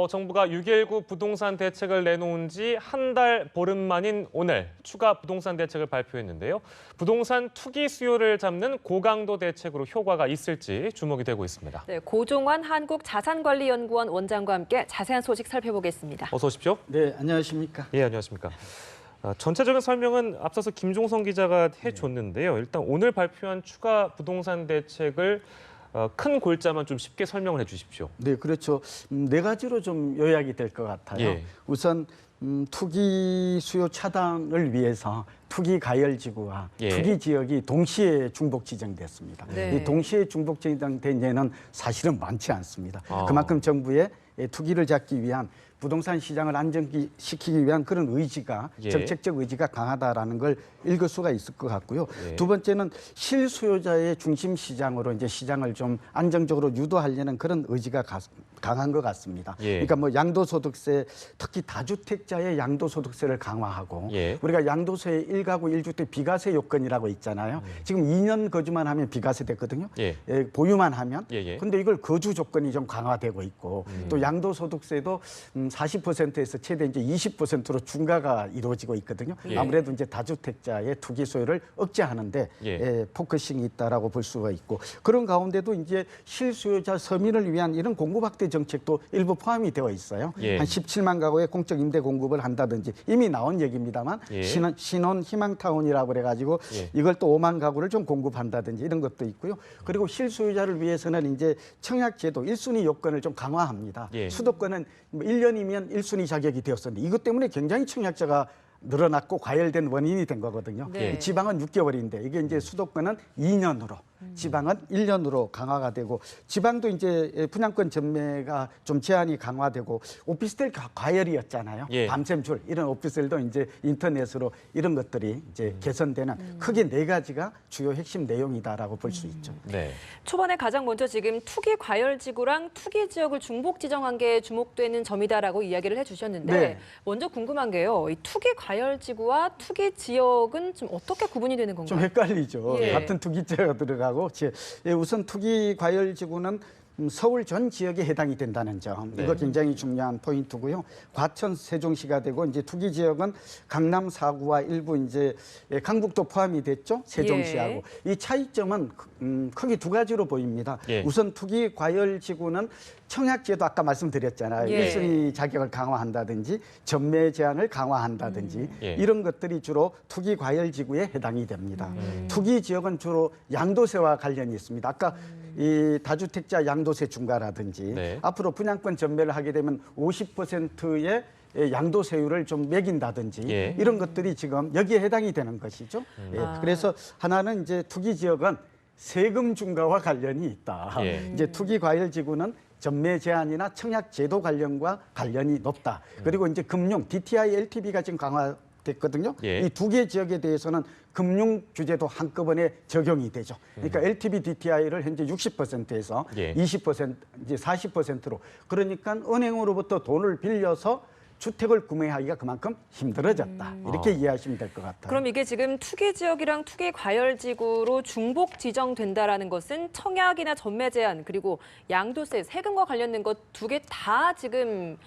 정부가 6.19 부동산 대책을 내놓은 지 한 달 보름 만인 오늘 추가 부동산 대책을 발표했는데요. 부동산 투기 수요를 잡는 고강도 대책으로 효과가 있을지 주목이 되고 있습니다. 네, 고종환 한국자산관리연구원 원장과 함께 자세한 소식 살펴보겠습니다. 어서 오십시오. 네, 안녕하십니까? 예, 안녕하십니까. 전체적인 설명은 앞서서 김종성 기자가 해줬는데요. 일단 오늘 발표한 추가 부동산 대책을 큰 골자만 좀 쉽게 설명을 해주십시오. 네, 그렇죠. 네 가지로 좀 요약이 될 것 같아요. 예. 우선 투기 수요 차단을 위해서 투기 가열 지구와 예. 투기 지역이 동시에 중복 지정됐습니다. 네. 이 동시에 중복 지정된 예는 사실은 많지 않습니다. 아. 그만큼 정부의 투기를 잡기 위한 부동산 시장을 안정시키기 위한 그런 의지가 예. 정책적 의지가 강하다라는 걸 읽을 수가 있을 것 같고요. 예. 두 번째는 실수요자의 중심 시장으로 이제 시장을 좀 안정적으로 유도하려는 그런 의지가 강한 것 같습니다. 예. 그러니까 뭐 양도소득세, 특히 다주택자의 양도소득세를 강화하고 예. 우리가 양도세 1가구 1주택 비과세 요건이라고 있잖아요. 지금 2년 거주만 하면 비과세 됐거든요. 예. 보유만 하면. 예. 근데 이걸 거주 조건이 좀 강화되고 있고 또 양도소득세도 40%에서 최대 이제 20%로 중과가 이루어지고 있거든요. 예. 아무래도 이제 다주택자의 투기 소요를 억제하는데 예. 포커싱이 있다라고 볼 수가 있고 그런 가운데도 이제 실수요자 서민을 위한 이런 공급 확대 정책도 일부 포함이 되어 있어요. 예. 한 17만 가구의 공적 임대 공급을 한다든지 이미 나온 얘기입니다만 예. 신혼 희망타운이라고 그래가지고 예. 이걸 또 5만 가구를 좀 공급한다든지 이런 것도 있고요. 그리고 실수요자를 위해서는 이제 청약제도 1순위 요건을 좀 강화합니다. 예. 수도권은 뭐 1년이면 1순위 자격이 되었었는데 이것 때문에 굉장히 청약자가 늘어났고 과열된 원인이 된 거거든요. 네. 지방은 6개월인데 이게 이제 수도권은 2년으로 지방은 1년으로 강화가 되고 지방도 이제 분양권 전매가 좀 제한이 강화되고 오피스텔 과열이었잖아요. 예. 밤샘 줄 이런 오피스텔도 이제 인터넷으로 이런 것들이 이제 개선되는 크게 네 가지가 주요 핵심 내용이다라고 볼 수 있죠. 네. 초반에 가장 먼저 지금 투기 과열 지구랑 투기 지역을 중복 지정한 게 주목되는 점이다라고 이야기를 해주셨는데 네. 먼저 궁금한 게요. 이 투기 과열 지구와 투기 지역은 좀 어떻게 구분이 되는 건가요? 좀 헷갈리죠. 예. 같은 투기자가 들어가고 우선 투기 과열 지구는 서울 전 지역에 해당이 된다는 점 네. 이거 굉장히 중요한 포인트고요. 과천 세종시가 되고 이제 투기 지역은 강남 4구와 일부 이제 강북도 포함이 됐죠. 세종시하고 이 차이점은 크게 두 가지로 보입니다. 예. 우선 투기 과열 지구는 청약제도 아까 말씀드렸잖아요. 예. 1순위 자격을 강화한다든지 전매 제한을 강화한다든지 예. 이런 것들이 주로 투기 과열 지구에 해당이 됩니다. 투기 지역은 주로 양도세와 관련이 있습니다. 아까 이 다주택자 양도세 중과라든지 네. 앞으로 분양권 전매를 하게 되면 50%의 양도세율을 좀 매긴다든지 예. 이런 것들이 지금 여기에 해당이 되는 것이죠. 예. 그래서 하나는 이제 투기 지역은 세금 중과와 관련이 있다. 예. 이제 투기 과열 지구는 전매 제한이나 청약 제도 관련과 관련이 높다. 그리고 이제 금융 DTI, LTV가 지금 강화됐거든요. 예. 이 두 개 지역에 대해서는 금융 규제도 한꺼번에 적용이 되죠. 그러니까 LTV, DTI를 현재 60%에서 예. 20%, 이제 40%로 그러니까 은행으로부터 돈을 빌려서 주택을 구매하기가 그만큼 힘들어졌다. 이렇게 이해하시면 될 것 같아요. 그럼 이게 지금 투기 지역이랑 투기 과열 지구로 중복 지정된다라는 것은 청약이나 전매 제한 그리고 양도세, 세금과 관련된 것 두 개 다 지금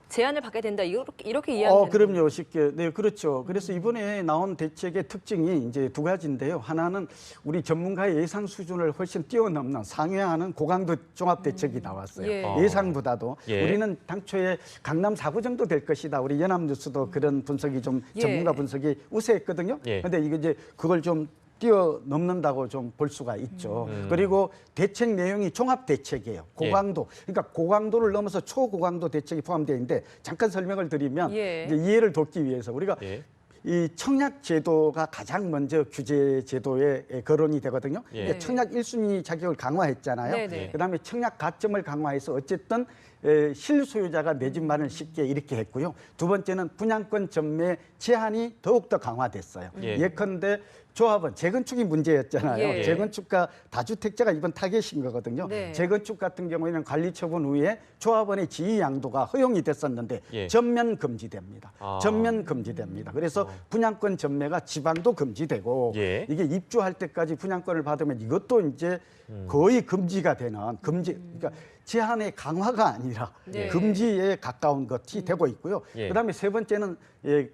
제한을 받게 된다. 이렇게 이해하면 되는 그럼요. 쉽게. 네, 그렇죠. 그래서 이번에 나온 대책의 특징이 이제 두 가지인데요. 하나는 우리 전문가의 예상 수준을 훨씬 뛰어넘는 상회하는 고강도 종합 대책이 나왔어요. 예. 예상보다도 예. 우리는 당초에 강남 4구 정도 될 것이다. 우리 연합뉴스도 그런 분석이 좀 예. 전문가 분석이 우세했거든요. 예. 근데 이게 이제 그걸 좀 뛰어넘는다고 좀 볼 수가 있죠. 그리고 대책 내용이 종합 대책이에요. 고강도. 그러니까 고강도를 넘어서 초고강도 대책이 포함되어 있는데 잠깐 설명을 드리면 예. 이제 이해를 돕기 위해서 우리가 예. 이 청약 제도가 가장 먼저 규제 제도에 거론이 되거든요. 예. 그러니까 청약 1순위 자격을 강화했잖아요. 네네. 그다음에 청약 가점을 강화해서 어쨌든 실소유자가 내 집 마련을 쉽게 이렇게 했고요. 두 번째는 분양권 전매 제한이 더욱더 강화됐어요. 예. 예컨대 조합원 재건축이 문제였잖아요. 예. 재건축과 다주택자가 이번 타겟인 거거든요. 네. 재건축 같은 경우에는 관리 처분 후에 조합원의 지위 양도가 허용이 됐었는데 예. 전면 금지됩니다. 아. 전면 금지됩니다. 그래서 분양권 전매가 지방도 금지되고 예. 이게 입주할 때까지 분양권을 받으면 이것도 이제 거의 금지가 되는 그러니까 제한의 강화가 아니라 네. 금지에 가까운 것이 되고 있고요. 예. 그다음에 세 번째는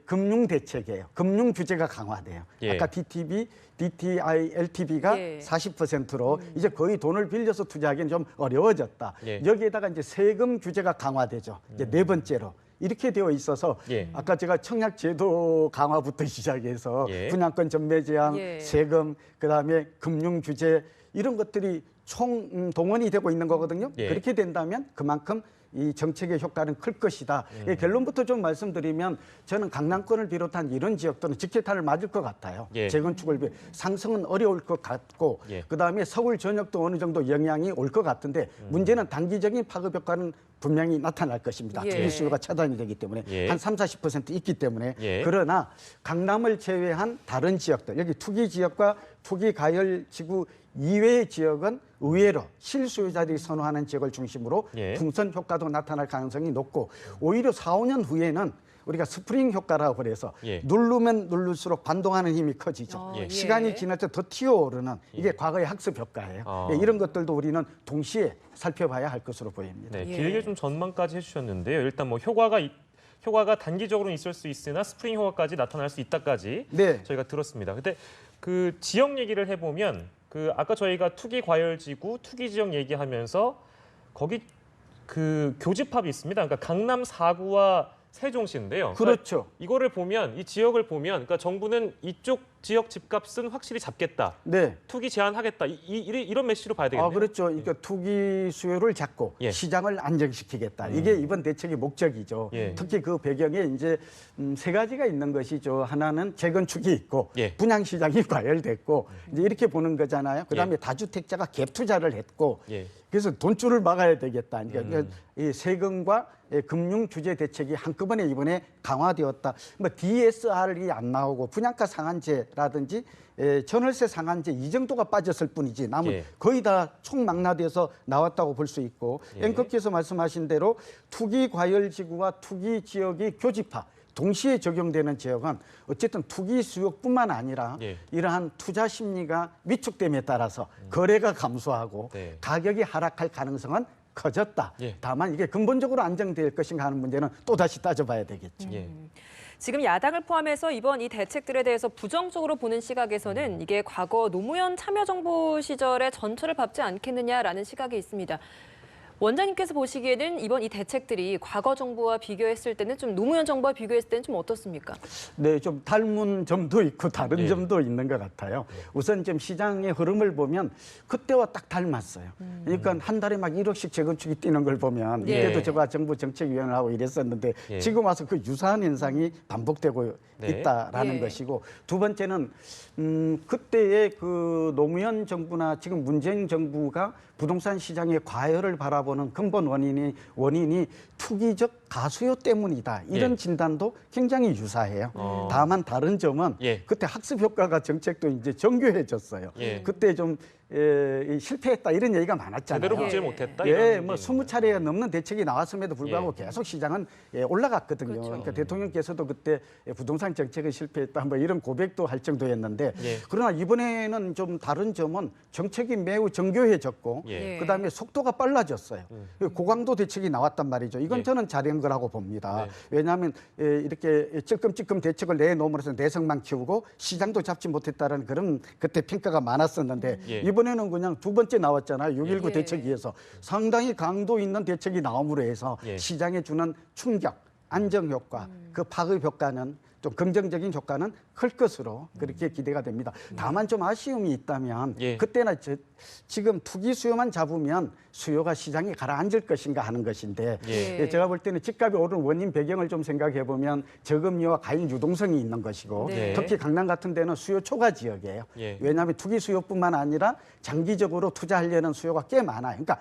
금융 대책이에요. 금융 규제가 강화돼요. 예. 아까 DTI, LTV가 예. 40%로 이제 거의 돈을 빌려서 투자하기는 좀 어려워졌다. 예. 여기에다가 이제 세금 규제가 강화되죠. 이제 네 번째로. 이렇게 되어 있어서 예. 아까 제가 청약 제도 강화부터 시작해서 예. 분양권 전매 제한, 예. 세금, 그다음에 금융 규제 이런 것들이 총 동원이 되고 있는 거거든요. 예. 그렇게 된다면 그만큼 이 정책의 효과는 클 것이다. 이 결론부터 좀 말씀드리면 저는 강남권을 비롯한 이런 지역들은 직계탄을 맞을 것 같아요. 예. 재건축을 위해 상승은 어려울 것 같고 예. 그다음에 서울 전역도 어느 정도 영향이 올 것 같은데 문제는 단기적인 파급 효과는 분명히 나타날 것입니다. 예. 투기 수요가 차단이 되기 때문에 예. 한 30-40% 있기 때문에 예. 그러나 강남을 제외한 다른 지역들 여기 투기 지역과 투기 가열 지구 이외의 지역은 의외로 실수요자들이 선호하는 지역을 중심으로 예. 풍선 효과도 나타날 가능성이 높고 오히려 4, 5년 후에는 우리가 스프링 효과라고 그래서 예. 누르면 누를수록 반동하는 힘이 커지죠. 예. 시간이 지날 때 더 튀어오르는 이게 과거의 학습 효과예요. 예, 이런 것들도 우리는 동시에 살펴봐야 할 것으로 보입니다. 네, 예. 길게 좀 전망까지 해주셨는데요. 일단 뭐 효과가 단기적으로는 있을 수 있으나 스프링 효과까지 나타날 수 있다까지 네. 저희가 들었습니다. 근데 그 지역 얘기를 해보면 그 아까 저희가 투기 과열지구, 투기 지역 얘기하면서 거기 그 교집합이 있습니다. 그러니까 강남 4구와 세종시인데요. 그렇죠. 이거를 보면 이 지역을 보면 그러니까 정부는 이쪽 지역 집값은 확실히 잡겠다. 네. 투기 제한하겠다. 이런 메시지로 봐야 되겠네요. 그렇죠. 그러니까 투기 수요를 잡고 예. 시장을 안정시키겠다. 이게 이번 대책의 목적이죠. 예. 특히 그 배경에 이제 세 가지가 있는 것이죠. 하나는 재건축이 있고 예. 분양 시장이 과열됐고 이제 이렇게 보는 거잖아요. 그다음에 예. 다주택자가 갭 투자를 했고 예. 그래서 돈줄을 막아야 되겠다. 그러니까 이 세금과 금융 규제 대책이 한꺼번에 이번에 강화되었다. 뭐 DSR이 안 나오고 분양가 상한제라든지 전월세 상한제 이 정도가 빠졌을 뿐이지 남은 예. 거의 다 총망라돼서 나왔다고 볼 수 있고 예. 앵커께서 말씀하신 대로 투기 과열지구와 투기 지역이 교집합 동시에 적용되는 지역은 어쨌든 투기 수요뿐만 아니라 예. 이러한 투자 심리가 위축됨에 따라서 거래가 감소하고 네. 가격이 하락할 가능성은 커졌다. 예. 다만 이게 근본적으로 안정될 것인가 하는 문제는 또 다시 따져봐야 되겠죠. 예. 지금 야당을 포함해서 이번 이 대책들에 대해서 부정적으로 보는 시각에서는 이게 과거 노무현 참여정부 시절의 전철을 밟지 않겠느냐라는 시각이 있습니다. 원장님께서 보시기에는 이번 이 대책들이 과거 정부와 비교했을 때는 좀 노무현 정부와 비교했을 때는 좀 어떻습니까? 네, 좀 닮은 점도 있고 다른 예. 점도 있는 것 같아요. 우선 좀 시장의 흐름을 보면 그때와 딱 닮았어요. 그러니까 한 달에 막 1억씩 재건축이 뛰는 걸 보면 예. 이때도 제가 정부 정책위원을 하고 이랬었는데 예. 지금 와서 그 유사한 현상이 반복되고 네. 있다라는 예. 것이고 두 번째는 그때의 그 노무현 정부나 지금 문재인 정부가 부동산 시장의 과열을 바라보는 근본 원인이 투기적 가수요 때문이다. 이런 예. 진단도 굉장히 유사해요. 다만 다른 점은 예. 그때 학습 효과가 정책도 이제 정교해졌어요. 예. 그때 좀 실패했다 이런 얘기가 많았잖아요. 제대로 예. 보질 못했다. 예, 이런 뭐 얘기인 20차례 넘는 대책이 나왔음에도 불구하고 예. 계속 시장은 올라갔거든요. 그렇죠. 그러니까 대통령께서도 그때 부동산 정책이 실패했다 뭐 이런 고백도 할 정도였는데 예. 그러나 이번에는 좀 다른 점은 정책이 매우 정교해졌고 예. 그다음에 속도가 빨라졌어요. 고강도 대책이 나왔단 말이죠. 이건 예. 저는 잘한 거라고 봅니다. 네. 왜냐하면 이렇게 찔끔찔끔 대책을 내놓음으로써 내성만 키우고 시장도 잡지 못했다는 그런 그때 평가가 많았었는데 예. 이번에는 그냥 두 번째 나왔잖아요. 6.19 예. 대책위에서 상당히 강도 있는 대책이 나옴으로 해서 예. 시장에 주는 충격, 안정 효과, 그 파급 효과는 좀 긍정적인 효과는 클 것으로 그렇게 기대가 됩니다. 다만 좀 아쉬움이 있다면 예. 그때나 지금 투기 수요만 잡으면 수요가 시장에 가라앉을 것인가 하는 것인데 예. 제가 볼 때는 집값이 오르는 원인 배경을 좀 생각해 보면 저금리와 가인 유동성이 있는 것이고 네. 특히 강남 같은 데는 수요 초과 지역이에요. 예. 왜냐하면 투기 수요뿐만 아니라 장기적으로 투자하려는 수요가 꽤 많아요. 그러니까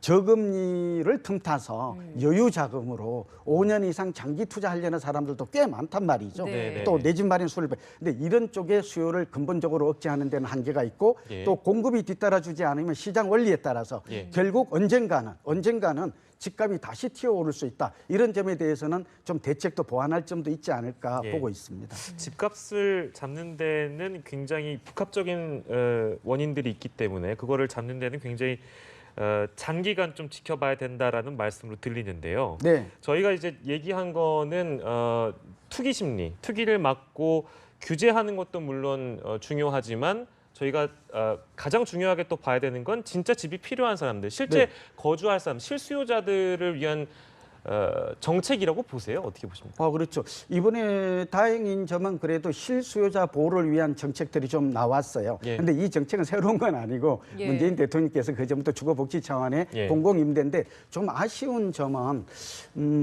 저금리를 틈타서 여유 자금으로 5년 이상 장기 투자하려는 사람들도 꽤 많단 말이죠. 네. 또 내 집 마련 수요를 근데 이런 쪽의 수요를 근본적으로 억제하는 데는 한계가 있고 예. 또 공급이 뒤따라주지 않으면 시장 원리에 따라서 예. 결국 언젠가는 집값이 다시 튀어오를 수 있다. 이런 점에 대해서는 좀 대책도 보완할 점도 있지 않을까 예. 보고 있습니다. 집값을 잡는 데는 굉장히 복합적인 원인들이 있기 때문에 그거를 잡는 데는 굉장히 장기간 좀 지켜봐야 된다라는 말씀으로 들리는데요. 네. 저희가 이제 얘기한 거는 투기 심리, 투기를 막고 규제하는 것도 물론 중요하지만 저희가 가장 중요하게 또 봐야 되는 건 진짜 집이 필요한 사람들, 실제 네. 거주할 사람, 실수요자들을 위한 정책이라고 보세요? 어떻게 보십니까? 그렇죠. 이번에 다행인 점은 그래도 실수요자 보호를 위한 정책들이 좀 나왔어요. 예. 근데 이 정책은 새로운 건 아니고 예. 문재인 대통령께서 그전부터 주거복지 차원의 예. 공공임대인데 좀 아쉬운 점은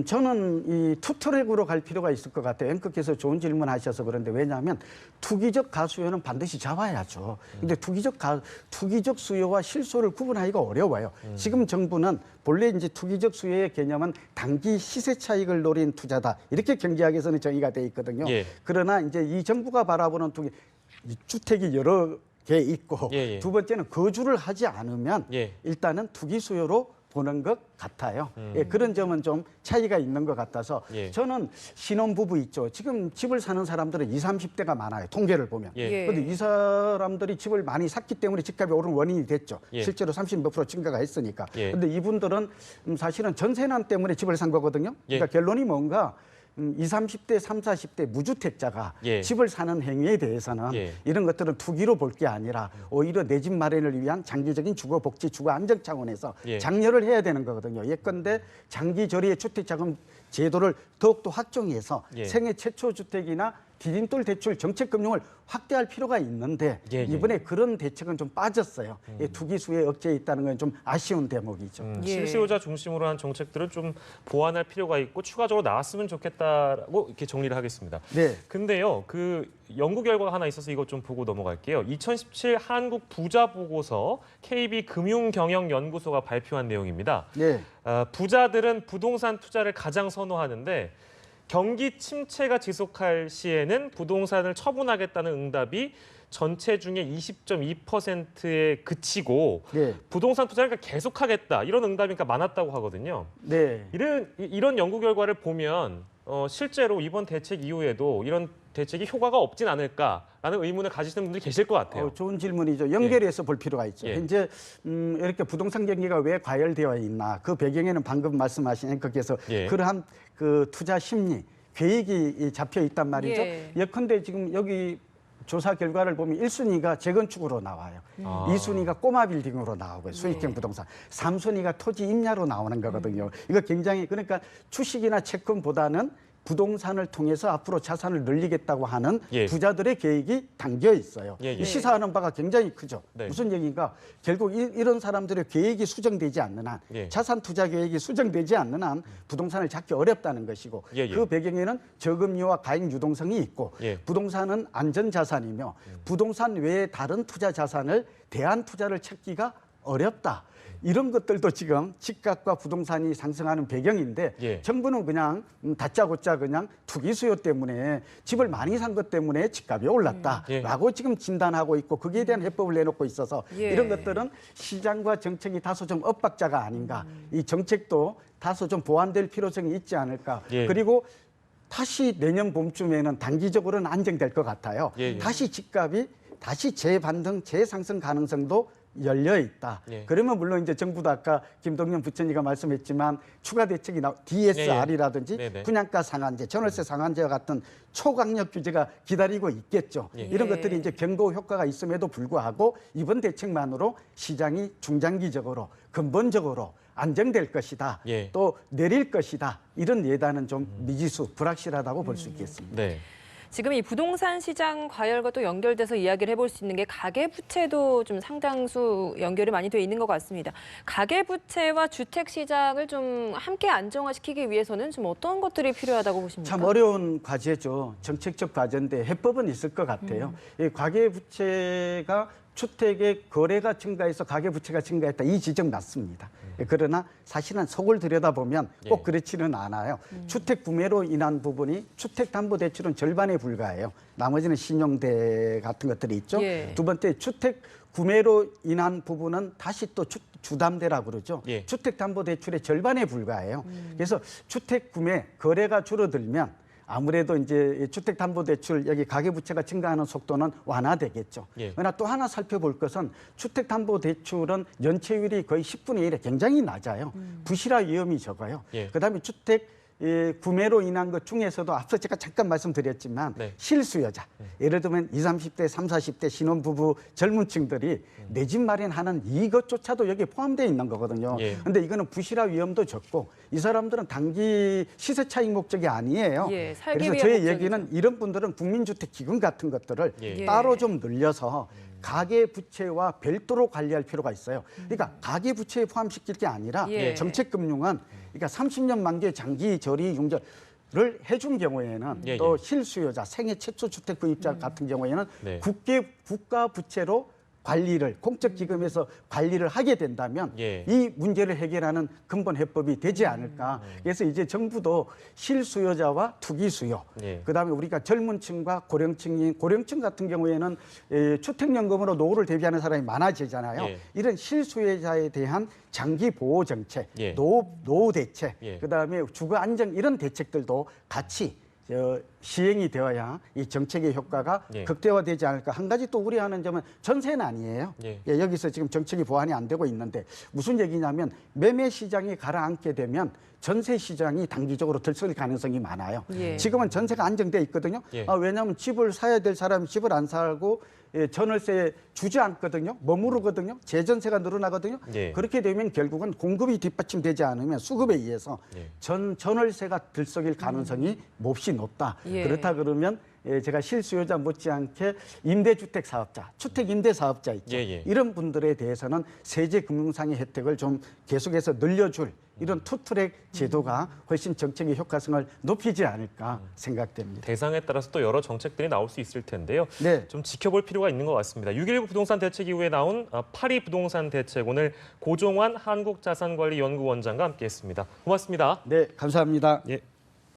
저는 이 투트랙으로 갈 필요가 있을 것 같아요. 앵커께서 좋은 질문 하셔서 그런데 왜냐하면 투기적 가수요는 반드시 잡아야죠. 근데 투기적 수요와 실수요를 구분하기가 어려워요. 지금 정부는 본래 이제 투기적 수요의 개념은 단기 시세 차익을 노린 투자다. 이렇게 경제학에서는 정의가 돼 있거든요. 예. 그러나 이제 이 정부가 바라보는 투기, 이 주택이 여러 개 있고 예, 예. 두 번째는 거주를 하지 않으면 예. 일단은 투기 수요로 보는 것 같아요. 예, 그런 점은 좀 차이가 있는 것 같아서 예. 저는 신혼부부 있죠. 지금 집을 사는 사람들은 20, 30대가 많아요. 통계를 보면. 예. 예. 그런데 이 사람들이 집을 많이 샀기 때문에 집값이 오른 원인이 됐죠. 예. 실제로 30몇 프로 증가가 했으니까. 예. 그런데 이분들은 사실은 전세난 때문에 집을 산 거거든요. 예. 그러니까 결론이 뭔가 20, 30대, 30, 40대 무주택자가 예. 집을 사는 행위에 대해서는 예. 이런 것들은 투기로 볼 게 아니라 오히려 내 집 마련을 위한 장기적인 주거 복지, 주거 안정 차원에서 예. 장려를 해야 되는 거거든요. 예컨대 장기 저리의 주택자금 제도를 더욱더 확정해서 예. 생애 최초 주택이나 디딤돌 대출 정책 금융을 확대할 필요가 있는데 예, 예. 이번에 그런 대책은 좀 빠졌어요. 예, 투기 수요에 억제해 있다는 건 좀 아쉬운 대목이죠. 예. 실수요자 중심으로 한 정책들은 좀 보완할 필요가 있고 추가적으로 나왔으면 좋겠다라고 이렇게 정리를 하겠습니다. 네. 근데요, 그 연구 결과가 하나 있어서 이것 좀 보고 넘어갈게요. 2017 한국 부자 보고서 KB 금융경영연구소가 발표한 내용입니다. 네. 부자들은 부동산 투자를 가장 선호하는데 경기 침체가 지속할 시에는 부동산을 처분하겠다는 응답이 전체 중에 20.2%에 그치고 네. 부동산 투자를 그러니까 계속하겠다 이런 응답이 그러니까 많았다고 하거든요. 네. 이런 연구 결과를 보면 실제로 이번 대책 이후에도 이런 대책이 효과가 없진 않을까라는 의문을 가지시는 분들이 계실 것 같아요. 좋은 질문이죠. 연결해서 볼 필요가 있죠. 예. 이제 이렇게 부동산 경기가 왜 과열되어 있나 그 배경에는 방금 말씀하신 앵커께서 예. 그러한 그 투자 심리 계획이 잡혀 있단 말이죠. 예. 예컨대 지금 여기 조사 결과를 보면 1순위가 재건축으로 나와요. 아. 2순위가 꼬마 빌딩으로 나오고요. 수익형 예. 부동산. 3순위가 토지 임야로 나오는 거거든요. 이거 굉장히 그러니까 주식이나 채권보다는 부동산을 통해서 앞으로 자산을 늘리겠다고 하는 예. 부자들의 계획이 담겨 있어요. 예, 예. 이 시사하는 바가 굉장히 크죠. 네. 무슨 얘기인가? 결국 이런 사람들의 계획이 수정되지 않는 한, 예. 자산 투자 계획이 수정되지 않는 한 부동산을 잡기 어렵다는 것이고 예, 예. 그 배경에는 저금리와 가액 유동성이 있고 예. 부동산은 안전 자산이며 부동산 외에 다른 투자 자산을 대안 투자를 찾기가 어렵다. 이런 것들도 지금 집값과 부동산이 상승하는 배경인데 예. 정부는 그냥 다짜고짜 그냥 투기 수요 때문에 집을 많이 산 것 때문에 집값이 올랐다라고 지금 진단하고 있고 거기에 대한 해법을 내놓고 있어서 예. 이런 것들은 시장과 정책이 다소 좀 엇박자가 아닌가. 이 정책도 다소 좀 보완될 필요성이 있지 않을까. 예. 그리고 다시 내년 봄쯤에는 단기적으로는 안정될 것 같아요. 예, 예. 다시 집값이 다시 재반등, 재상승 가능성도 열려 있다. 예. 그러면 물론 이제 정부도 아까 김동연 부처님가 말씀했지만 추가 대책이 DSR이라든지 네네. 분양가 상한제, 전월세 상한제와 같은 초강력 규제가 기다리고 있겠죠. 예. 이런 예. 것들이 이제 경고 효과가 있음에도 불구하고 이번 대책만으로 시장이 중장기적으로 근본적으로 안정될 것이다. 예. 또 내릴 것이다. 이런 예단은 좀 미지수, 불확실하다고 볼 수 있겠습니다. 네. 지금 이 부동산 시장 과열과 또 연결돼서 이야기를 해볼 수 있는 게 가계부채도 좀 상당수 연결이 많이 돼 있는 것 같습니다. 가계부채와 주택시장을 좀 함께 안정화시키기 위해서는 좀 어떤 것들이 필요하다고 보십니까? 참 어려운 과제죠. 정책적 과제인데 해법은 있을 것 같아요. 이 가계부채가 주택의 거래가 증가해서 가계부채가 증가했다. 이 지적 맞습니다. 그러나 사실은 속을 들여다보면 꼭 예. 그렇지는 않아요. 주택 구매로 인한 부분이 주택담보대출은 절반에 불과해요. 나머지는 신용대 같은 것들이 있죠. 예. 두 번째 주택 구매로 인한 부분은 다시 또 주담대라고 그러죠. 예. 주택담보대출의 절반에 불과해요. 그래서 주택 구매 거래가 줄어들면 아무래도 이제 주택담보대출 여기 가계부채가 증가하는 속도는 완화되겠죠. 예. 그러나 또 하나 살펴볼 것은 주택담보대출은 연체율이 거의 10분의 1에 굉장히 낮아요. 부실화 위험이 적어요. 예. 그다음에 주택 구매로 인한 것 중에서도 앞서 제가 잠깐 말씀드렸지만 네. 실수요자, 예를 들면 20, 30대, 30, 40대 신혼부부 젊은 층들이 내 집 마련하는 이것조차도 여기에 포함되어 있는 거거든요. 예. 근데 이거는 부실화 위험도 적고 이 사람들은 단기 시세 차익 목적이 아니에요. 예, 살기 그래서 위한 저희 목적이죠. 얘기는 이런 분들은 국민주택기금 같은 것들을 예. 따로 좀 늘려서 가계 부채와 별도로 관리할 필요가 있어요. 그러니까 가계 부채에 포함시킬 게 아니라 예. 정책금융은 그러니까 30년 만기 장기 저리 융자를 해준 경우에는 예, 또 예. 실수요자, 생애 최초 주택 구입자 같은 경우에는 네. 국가 부채로 관리를 공적기금에서 관리를 하게 된다면 예. 이 문제를 해결하는 근본 해법이 되지 않을까. 그래서 이제 정부도 실수요자와 투기수요, 예. 그다음에 우리가 젊은층과 고령층 같은 경우에는 주택연금으로 노후를 대비하는 사람이 많아지잖아요. 예. 이런 실수요자에 대한 장기 보호 정책, 예. 노후 대책, 예. 그다음에 주거 안정 이런 대책들도 같이 시행이 되어야 이 정책의 효과가 예. 극대화되지 않을까. 한 가지 또 우려하는 점은 전세는 아니에요. 예. 여기서 지금 정책이 보완이 안 되고 있는데 무슨 얘기냐면 매매 시장이 가라앉게 되면 전세 시장이 단기적으로 들썩일 가능성이 많아요. 예. 지금은 전세가 안정돼 있거든요. 예. 왜냐하면 집을 사야 될 사람이 집을 안 사고 전월세 주지 않거든요. 머무르거든요. 재전세가 늘어나거든요. 예. 그렇게 되면 결국은 공급이 뒷받침되지 않으면 수급에 의해서 예. 전월세가 들썩일 가능성이 몹시 높다. 예. 그렇다 그러면 제가 실수요자 못지않게 임대주택 사업자, 주택 임대 사업자 있죠. 예, 예. 이런 분들에 대해서는 세제 금융상의 혜택을 좀 계속해서 늘려줄 이런 투트랙 제도가 훨씬 정책의 효과성을 높이지 않을까 생각됩니다. 대상에 따라서 또 여러 정책들이 나올 수 있을 텐데요. 네. 좀 지켜볼 필요가 있는 것 같습니다. 6.19 부동산 대책 이후에 나온 파리 부동산 대책, 오늘 고종환 한국자산관리연구원장과 함께했습니다. 고맙습니다. 네, 감사합니다. 예.